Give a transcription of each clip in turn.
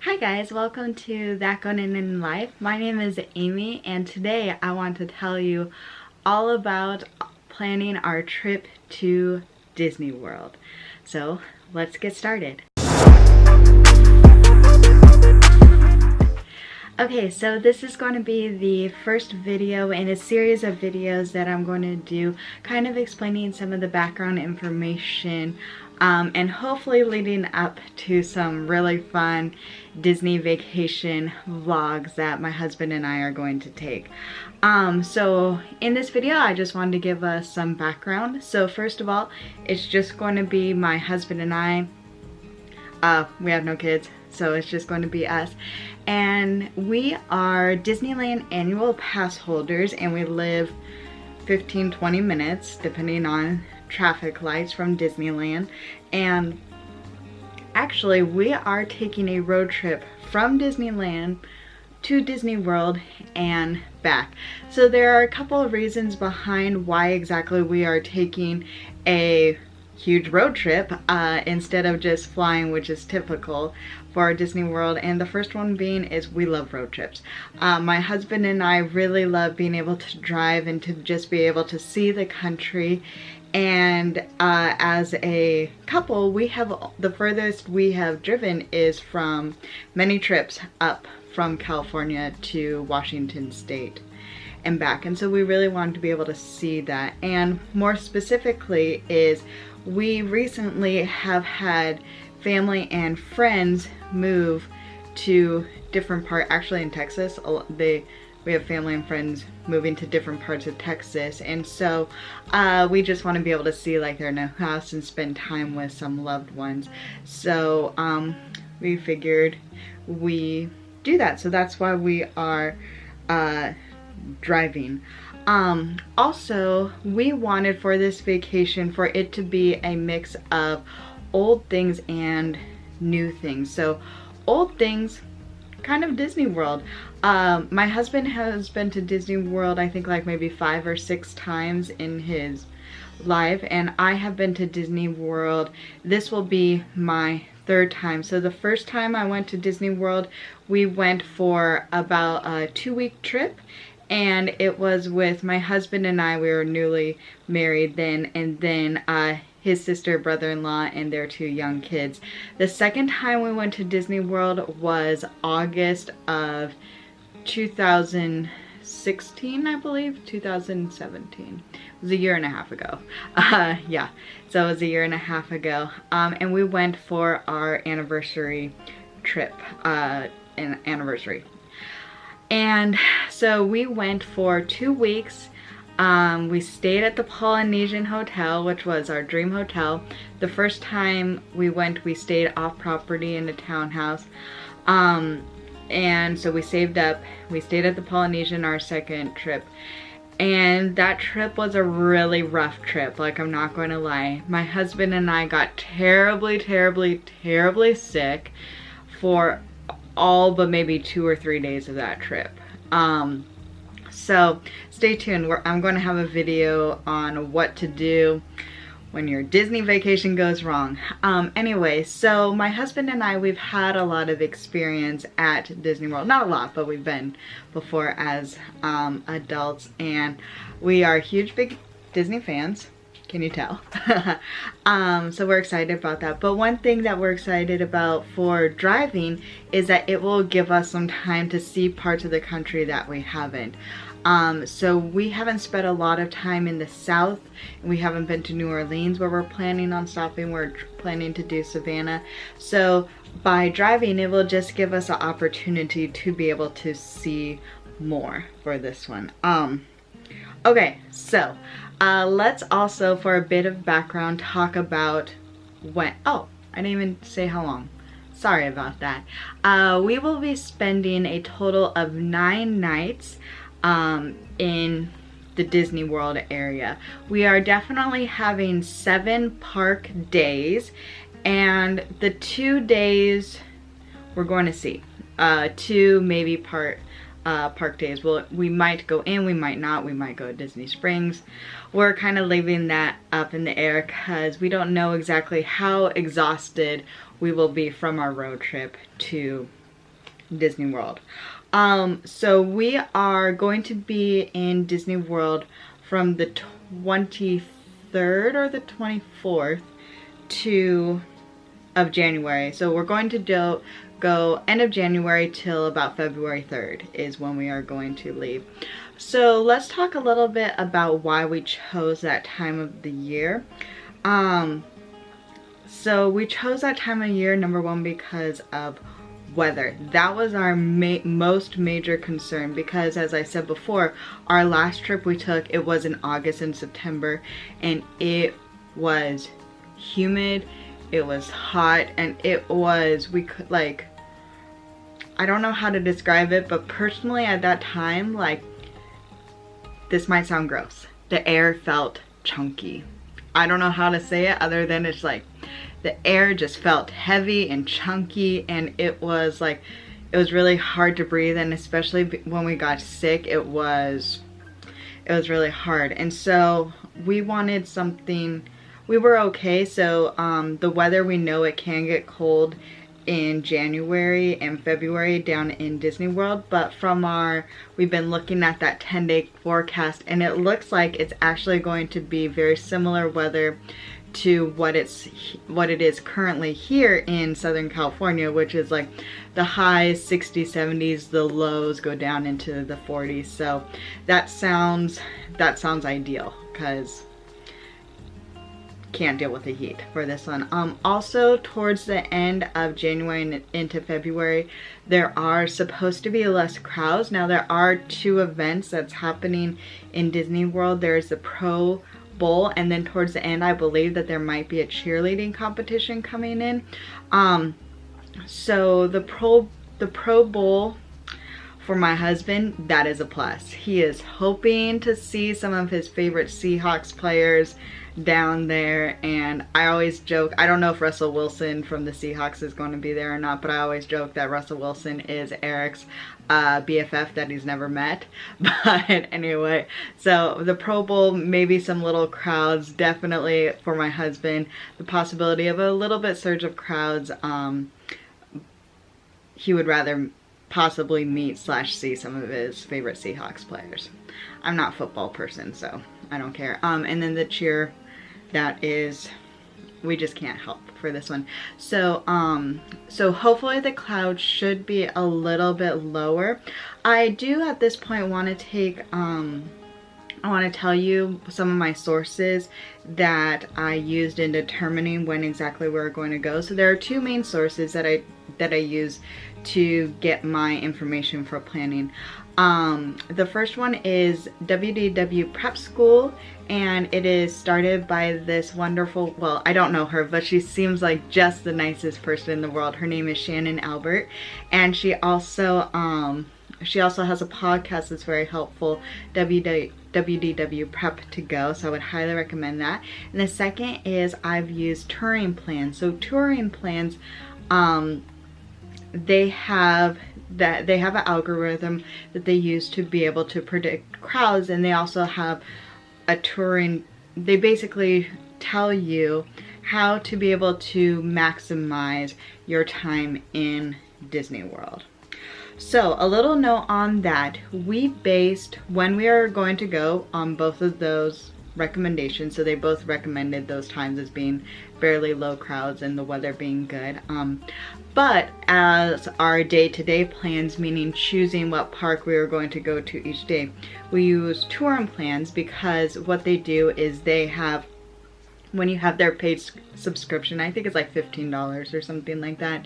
Hi guys, welcome to That Going in Life. My name is Amy and today I want to tell you all about planning our trip to Disney World. So let's get started. Okay, so this is going to be the first video in a series of videos that I'm going to do, kind of explaining some of the background information and hopefully leading up to some really fun Disney vacation vlogs that my husband and I are going to take. So in this video, I just wanted to give us some background. So first of all, it's just going to be my husband and I. We have no kids, so it's just going to be us. And we are Disneyland annual pass holders, and we live 15-20 minutes depending on traffic lights from Disneyland. And actually we are taking a road trip from Disneyland to Disney World and back. So there are a couple of reasons behind why exactly we are taking a huge road trip instead of just flying, which is typical for Disney World. And the first one being is we love road trips. My husband and I really love being able to drive and to just be able to see the country. And as a couple, we have the furthest we have driven is from many trips up from California to Washington State and back. And so we really wanted to be able to see that. And more specifically is we recently have had family and friends move to different parts, actually in Texas. We have family and friends moving to different parts of Texas, and so we just want to be able to see like their new house and spend time with some loved ones. So we figured we do that. So that's why we are driving. Also, we wanted for this vacation for it to be a mix of old things and new things. So old things, kind of Disney World. My husband has been to Disney World I think like maybe 5 or 6 times in his life, and I have been to Disney World. This will be my 3rd time. So the first time I went to Disney World, we went for about a 2-week trip, and it was with my husband and I. We were newly married then, and then his sister, brother-in-law, and their 2 young kids. The second time we went to Disney World was August of 2016, I believe, 2017. It was a year and a half ago. Yeah, so it was a year and a half ago. And we went for our anniversary trip, And so we went for 2 weeks. We stayed at the Polynesian Hotel, which was our dream hotel. The first time we went, we stayed off property in a townhouse. And so we saved up. We stayed at the Polynesian our second trip. And that trip was a really rough trip, like I'm not going to lie. My husband and I got terribly, terribly, terribly sick for all but maybe 2 or 3 days of that trip. So stay tuned. I'm going to have a video on what to do when your Disney vacation goes wrong. Anyway, so my husband and I, we've had a lot of experience at Disney World. Not a lot, but we've been before as adults, and we are huge, big Disney fans. Can you tell? So we're excited about that. But one thing that we're excited about for driving is that it will give us some time to see parts of the country that we haven't. So we haven't spent a lot of time in the South. We haven't been to New Orleans, where we're planning on stopping. We're planning to do Savannah. So by driving, it will just give us an opportunity to be able to see more for this one. Okay, so let's also, for a bit of background, talk about when, oh, I didn't even say how long. Sorry about that. We will be spending a total of 9 nights in the Disney World area. We are definitely having 7 park days, and the 2 days we're going to see. 2 maybe park days. We might go in, we might not, we might go to Disney Springs. We're kind of leaving that up in the air because we don't know exactly how exhausted we will be from our road trip to Disney World. So we are going to be in Disney World from the 23rd or the 24th of January. So we're going to go end of January till about February 3rd is when we are going to leave. So let's talk a little bit about why we chose that time of the year. So we chose that time of year, number one, because of weather. That was our most major concern, because as I said before, our last trip we took, it was in August and September, and it was humid, it was hot, and it was, we could like, I don't know how to describe it, but personally at that time, like, this might sound gross, the air felt chunky. I don't know how to say it other than it's like the air just felt heavy and chunky, and it was like, it was really hard to breathe, and especially when we got sick, it was really hard. And so we wanted something, we were okay. So the weather, we know it can get cold in January and February down in Disney World, but we've been looking at that 10-day forecast, and it looks like it's actually going to be very similar weather to what it is currently here in Southern California, which is like the highs 60s, 70s, the lows go down into the 40s. So that sounds ideal, because can't deal with the heat for this one. Also towards the end of January and into February, there are supposed to be less crowds. Now there are two events that's happening in Disney World. There's the Pro Bowl, and then towards the end I believe that there might be a cheerleading competition coming in. So the Pro Bowl for my husband, that is a plus. He is hoping to see some of his favorite Seahawks players down there, and I always joke, I don't know if Russell Wilson from the Seahawks is going to be there or not, but I always joke that Russell Wilson is Eric's BFF that he's never met. But anyway, so the Pro Bowl, maybe some little crowds, definitely for my husband, the possibility of a little bit surge of crowds. He would rather possibly meet / see some of his favorite Seahawks players. I'm not a football person, so I don't care. And then the cheer, that is, we just can't help for this one. So so hopefully the clouds should be a little bit lower. I do at this point want to take I want to tell you some of my sources that I used in determining when exactly we're going to go. So there are two main sources that I use to get my information for planning. The first one is WDW Prep School, and it is started by this wonderful, well, I don't know her, but she seems like just the nicest person in the world. Her name is Shannon Albert, and she also has a podcast that's very helpful, WDW Prep to Go, so I would highly recommend that. And the second is I've used touring plans. So touring plans, they have an algorithm that they use to be able to predict crowds, and they also have a touring, they basically tell you how to be able to maximize your time in Disney World. So a little note on that, we based when we are going to go on both of those recommendations. So they both recommended those times as being fairly low crowds and the weather being good. But as our day-to-day plans, meaning choosing what park we were going to go to each day, we use touring plans, because what they do is they have, when you have their paid subscription, I think it's like $15 or something like that,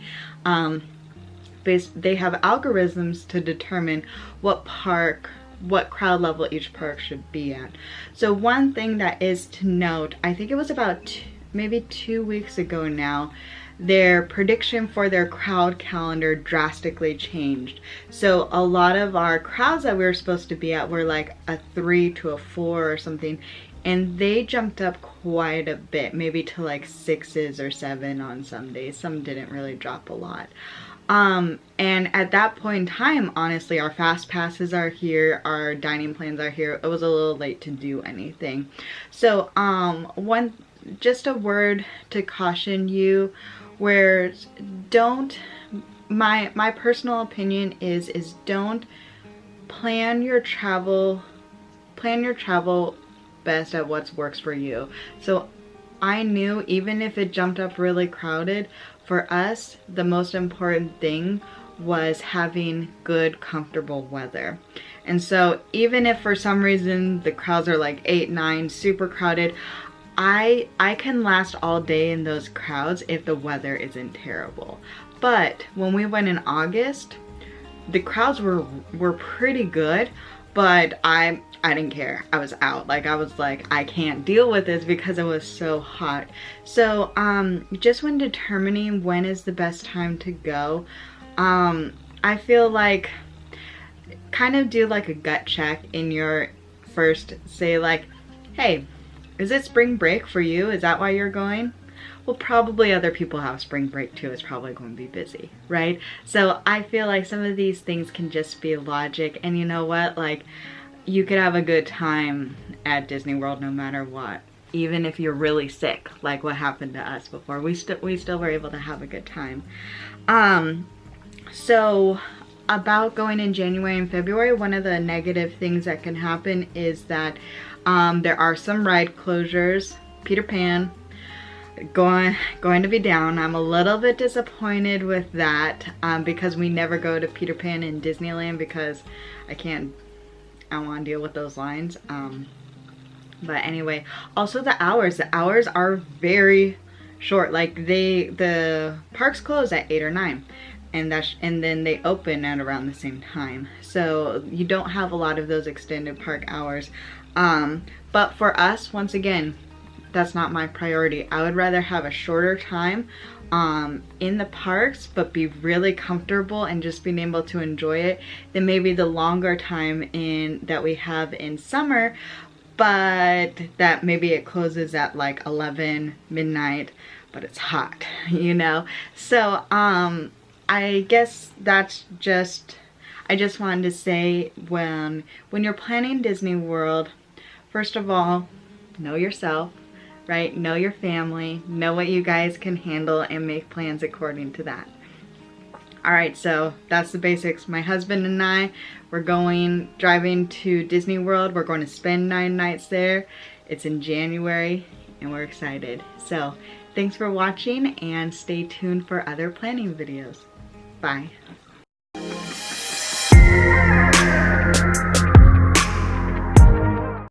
they have algorithms to determine what crowd level each park should be at. So one thing that is to note, I think it was about maybe 2 weeks ago now, their prediction for their crowd calendar drastically changed. So a lot of our crowds that we were supposed to be at were like a 3 to a 4 or something, and they jumped up quite a bit, maybe to like 6s or 7 on some days. Some didn't really drop a lot. And at that point in time, honestly, our fast passes are here, our dining plans are here. It was a little late to do anything. So just a word to caution you, where don't my personal opinion is don't plan your travel best at what works for you. So I knew even if it jumped up really crowded, for us the most important thing was having good, comfortable weather. And so even if for some reason the crowds are like 8, 9, super crowded, I can last all day in those crowds if the weather isn't terrible. But when we went in August, the crowds were pretty good, but I didn't care. I was out. Like, I was like, I can't deal with this because it was so hot. So just when determining when is the best time to go, I feel like kind of do like a gut check in your first, say like, hey, is it spring break for you? Is that why you're going? Well, probably other people have spring break too. It's probably going to be busy, right? So I feel like some of these things can just be logic, and you know what? Like, you could have a good time at Disney World no matter what. Even if you're really sick, like what happened to us before, we still were able to have a good time. So about going in January and February, one of the negative things that can happen is that there are some ride closures. Peter Pan going to be down. I'm a little bit disappointed with that because we never go to Peter Pan in Disneyland because I don't want to deal with those lines. But anyway, also the hours are very short. Like the parks close at 8 or 9. And then they open at around the same time. So you don't have a lot of those extended park hours. But for us, once again, that's not my priority. I would rather have a shorter time in the parks, but be really comfortable and just being able to enjoy it, than maybe the longer time that we have in summer, but that maybe it closes at like 11 midnight, but it's hot, you know? So I guess that's I just wanted to say, when you're planning Disney World, first of all, know yourself, right? Know your family, know what you guys can handle, and make plans according to that. Alright, so that's the basics. My husband and I, we're driving to Disney World. We're going to spend 9 nights there. It's in January, and we're excited. So thanks for watching, and stay tuned for other planning videos. Bye.